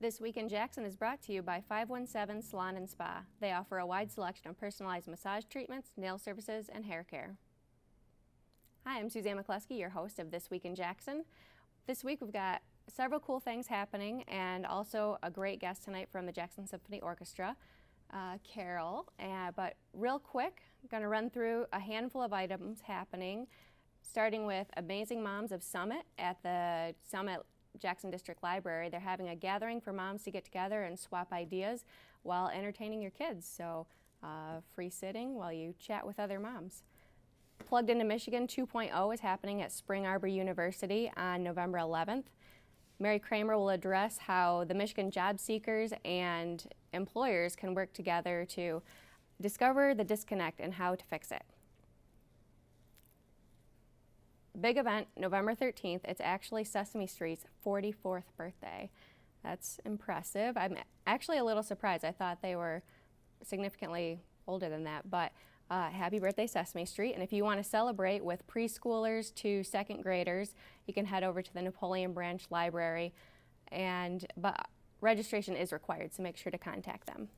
This Week in Jackson is brought to you by 517 Salon and Spa. They offer a wide selection of personalized massage treatments, nail services, and hair care. Hi, I'm Suzanne McCluskey, your host of This Week in Jackson. This week we've got several cool things happening and also a great guest tonight from the Jackson Symphony Orchestra, Carol. But real quick, I'm going to run through a handful of items happening, starting with Amazing Moms of Summit at the Summit Jackson District Library. They're having a gathering for moms to get together and swap ideas while entertaining your kids. So free sitting while you chat with other moms. Plugged into Michigan 2.0 is happening at Spring Arbor University on November 11th. Mary Kramer will address how the Michigan job seekers and employers can work together to discover the disconnect and how to fix it. Big event, November 13th. It's actually Sesame Street's 44th birthday. That's impressive. I'm actually a little surprised. I thought they were significantly older than that, but happy birthday, Sesame Street. And if you want to celebrate with preschoolers to second graders, you can head over to the Napoleon Branch Library, but registration is required, so make sure to contact them.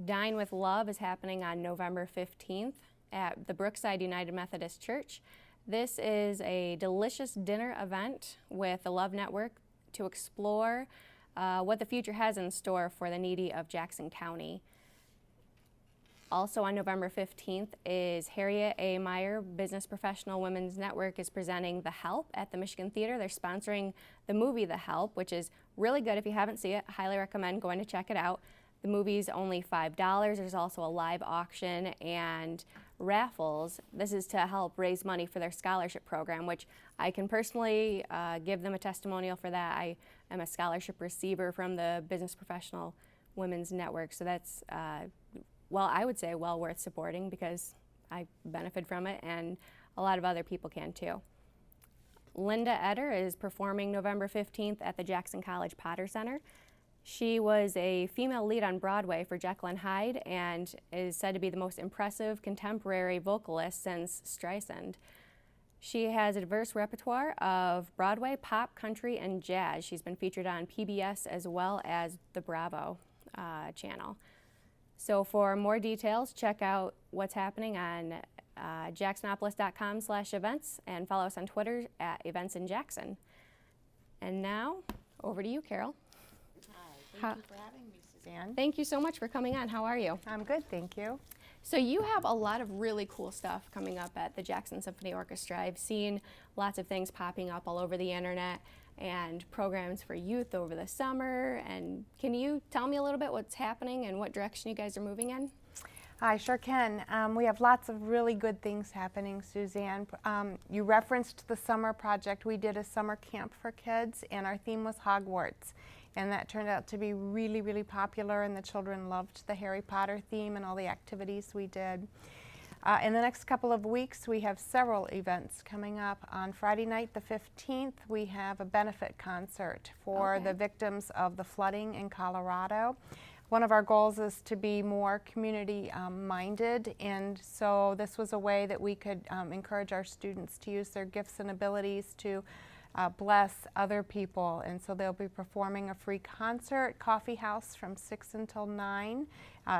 Dine with Love is happening on November 15th at the Brookside United Methodist Church. This is a delicious dinner event with the Love Network to explore what the future has in store for the needy of Jackson County. Also on November 15th is Harriet A. Meyer Business Professional Women's Network is presenting The Help at the Michigan Theater. They're sponsoring the movie The Help, which is really good. If you haven't seen it, I highly recommend going to check it out. The movie's only $5. There's also a live auction and raffles. This is to help raise money for their scholarship program, which I can personally give them a testimonial for that. I am a scholarship receiver from the Business Professional Women's Network, so that's, I would say well worth supporting because I benefit from it and a lot of other people can too. Linda Eder is performing November 15th at the Jackson College Potter Center. She was a female lead on Broadway for Jekyll and Hyde and is said to be the most impressive contemporary vocalist since Streisand. She has a diverse repertoire of Broadway, pop, country, and jazz. She's been featured on PBS as well as the Bravo channel. So for more details, check out what's happening on jacksonopolis.com/events and follow us on Twitter at Events in Jackson. And now, over to you, Carol. Thank you for having me, Suzanne. Thank you so much for coming on. How are you? I'm good, thank you. So you have a lot of really cool stuff coming up at the Jackson Symphony Orchestra. I've seen lots of things popping up all over the internet and programs for youth over the summer. And can you tell me a little bit what's happening and what direction you guys are moving in? I sure can. We have lots of really good things happening, Suzanne. You referenced the summer project. We did a summer camp for kids, and our theme was Hogwarts. And that turned out to be really, really popular, and the children loved the Harry Potter theme and all the activities we did. In the next couple of weeks, we have several events coming up. On Friday night, the 15th, we have a benefit concert for the victims of the flooding in Colorado. One of our goals is to be more community-minded, and so this was a way that we could encourage our students to use their gifts and abilities to bless other people. And so they'll be performing a free concert, coffee house from 6 until 9.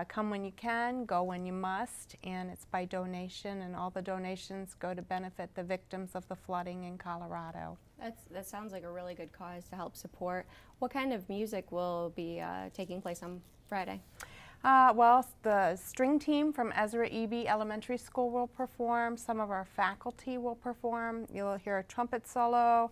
Come when you can, go when you must, and it's by donation, and all the donations go to benefit the victims of the flooding in Colorado. That sounds like a really good cause to help support. What kind of music will be taking place on Friday? Well, the string team from Ezra Eby Elementary School will perform. Some of our faculty will perform. You'll hear a trumpet solo,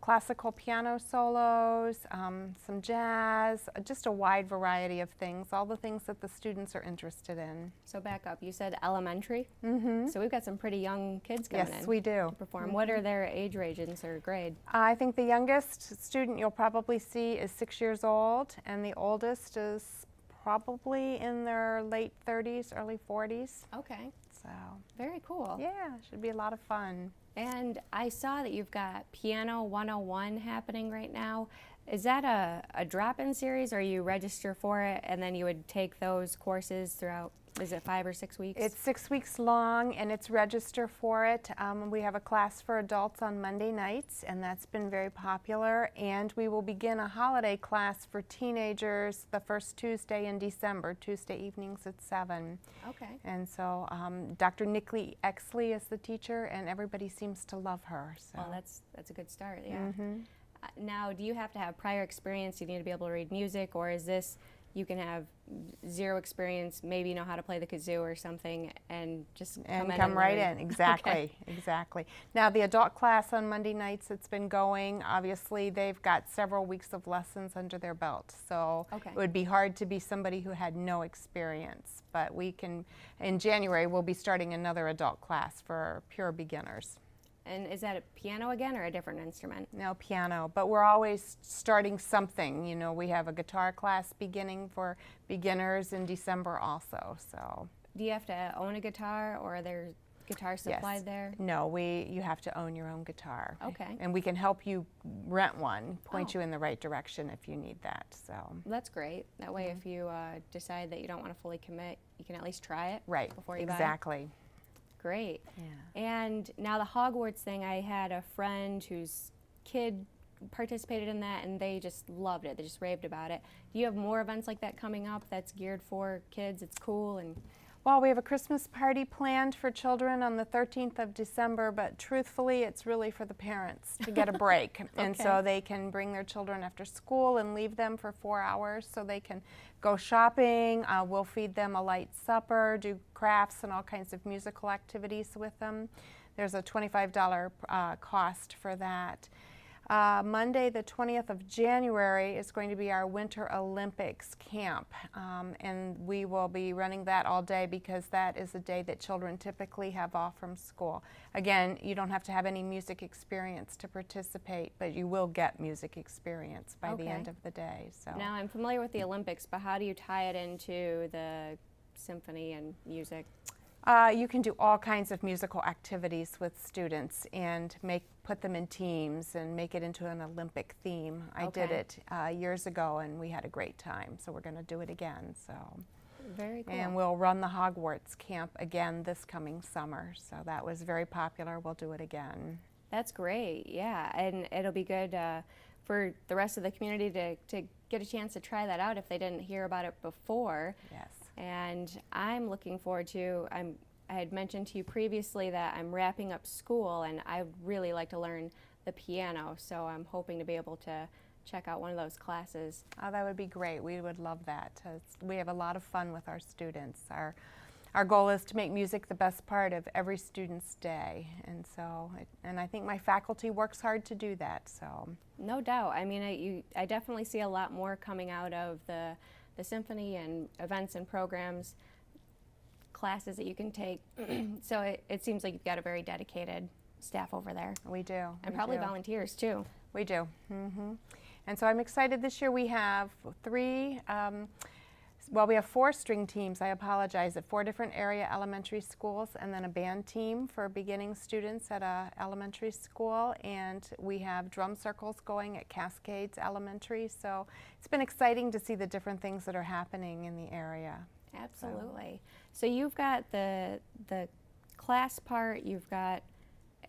classical piano solos, some jazz, just a wide variety of things, all the things that the students are interested in. So back up, you said elementary? Mm-hmm. So we've got some pretty young kids coming in. Yes, we do. To perform. Mm-hmm. What are their age ranges or grade? I think the youngest student you'll probably see is 6 years old, and the oldest is probably in their late 30s, early 40s. Okay. So. Very cool. Yeah, should be a lot of fun. And I saw that you've got Piano 101 happening right now. Is that a drop-in series, or you register for it and then you would take those courses throughout Is it 5 or 6 weeks? It's 6 weeks long, and it's register for it. We have a class for adults on Monday nights, and that's been very popular. And we will begin a holiday class for teenagers the first Tuesday in December, Tuesday evenings at 7. Okay. And so Dr. Nikki Exley is the teacher, and everybody seems to love her. So. Well, that's a good start, yeah. Now, do you have to have prior experience? Do you need to be able to read music, or is this you can have zero experience, maybe know how to play the kazoo or something, and just come right learn? in. Exactly, Okay. exactly. Now the adult class on Monday nights, it's been going. Obviously, they've got several weeks of lessons under their belt, so Okay. it would be hard to be somebody who had no experience. But we can, in January, we'll be starting another adult class for pure beginners. And is that a piano again or a different instrument? No, piano, but we're always starting something. You know, we have a guitar class beginning for beginners in December also. So. Do you have to own a guitar, or are there guitars supplied Yes. there? No, you have to own your own guitar. Okay. And we can help you rent one, point Oh. you in the right direction if you need that. So. That's great. That way, if you decide that you don't want to fully commit, you can at least try it Right. before you buy it. Exactly. Great. Yeah. And now the Hogwarts thing, I had a friend whose kid participated in that, and they just loved it. They just raved about it. Do you have more events like that coming up that's geared for kids? It's cool. And Well, we have a Christmas party planned for children on the 13th of December, but truthfully, it's really for the parents to get a break. And so Okay. they can bring their children after school and leave them for 4 hours so they can go shopping. We'll feed them a light supper, do crafts and all kinds of musical activities with them. There's a $25 cost for that. Monday, the 20th of January, is going to be our Winter Olympics camp, and we will be running that all day because that is a day that children typically have off from school. Again, you don't have to have any music experience to participate, but you will get music experience by the Okay. end of the day. So. now I'm familiar with the Olympics, but how do you tie it into the symphony and music? You can do all kinds of musical activities with students and put them in teams and make it into an Olympic theme. I did Okay. it years ago, and we had a great time, so we're going to do it again. So. Very cool. And we'll run the Hogwarts camp again this coming summer. So that was very popular. We'll do it again. That's great, yeah, and it'll be good for the rest of the community to get a chance to try that out if they didn't hear about it before. Yes. And I'm looking forward to, I had mentioned to you previously that I'm wrapping up school, and I would really like to learn the piano, so I'm hoping to be able to check out one of those classes. Oh, that would be great. We would love that. We have a lot of fun with our students. Our goal is to make music the best part of every student's day, and so, and I think my faculty works hard to do that. So. No doubt. I mean, I definitely see a lot more coming out of the symphony and events and programs, classes that you can take. So it seems like you've got a very dedicated staff over there. We do. And we probably do. volunteers too. We do. And so I'm excited. This year we have we have 4 string teams, I apologize, at 4 different area elementary schools, and then a band team for beginning students at a elementary school, and we have drum circles going at Cascades Elementary. So it's been exciting to see the different things that are happening in the area. Absolutely. So you've got the class part, you've got,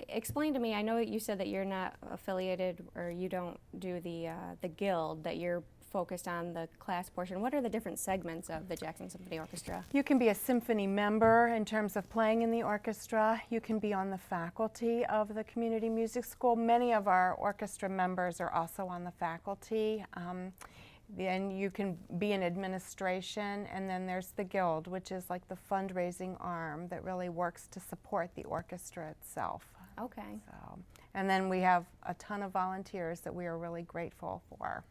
explain to me, I know you said that you're not affiliated or you don't do the guild, that you're focused on the class portion. What are the different segments of the Jackson Symphony Orchestra? You can be a symphony member in terms of playing in the orchestra. You can be on the faculty of the community music school. Many of our orchestra members are also on the faculty. Then you can be in administration, and then there's the guild, which is like the fundraising arm that really works to support the orchestra itself. Okay. So, and then we have a ton of volunteers that we are really grateful for.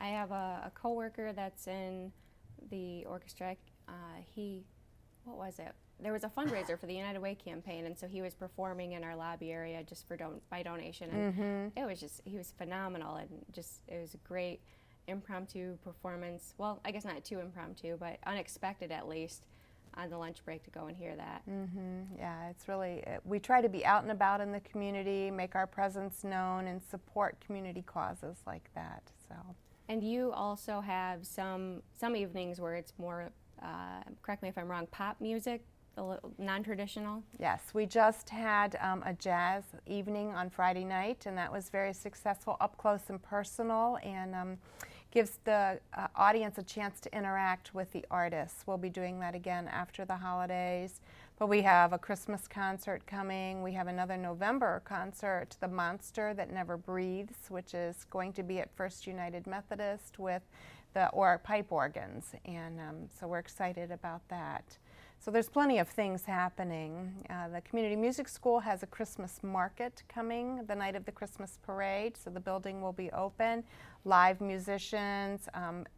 I have a coworker that's in the orchestra. What was it? There was a fundraiser for the United Way campaign, and so he was performing in our lobby area just for by donation. And it was he was phenomenal, and it was a great impromptu performance. Well, I guess not too impromptu, but unexpected at least, on the lunch break to go and hear that. Yeah, it's really, we try to be out and about in the community, make our presence known, and support community causes like that. So. And you also have some evenings where it's more correct me if I'm wrong, pop music, non-traditional? Yes, we just had a jazz evening on Friday night, and that was very successful, up close and personal, and gives the audience a chance to interact with the artists. We'll be doing that again after the holidays. But we have a Christmas concert coming. We have another November concert, The Monster That Never Breathes, which is going to be at First United Methodist with the pipe organs, and so we're excited about that. So there's plenty of things happening. The Community Music School has a Christmas market coming the night of the Christmas parade, so the building will be open. Live musicians,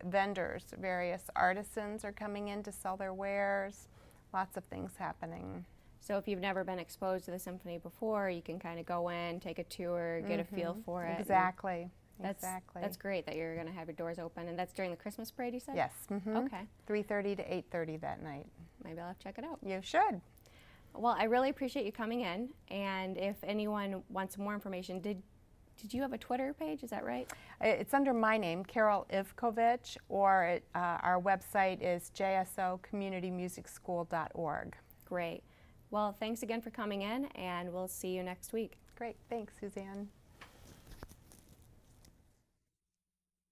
vendors, various artisans are coming in to sell their wares. Lots of things happening. So if you've never been exposed to the symphony before, you can kind of go in, take a tour, get a feel for it. Exactly. That's great that you're going to have your doors open, and that's during the Christmas parade, you said? Yes. Okay. 3:30 to 8:30 that night. Maybe I'll have to check it out. You should. Well, I really appreciate you coming in, and if anyone wants more information, did you have a Twitter page? Is that right? It's under my name, Carol Ivkovich, or our website is jsocommunitymusicschool.org. Great. Well, thanks again for coming in, and we'll see you next week. Great. Thanks, Suzanne.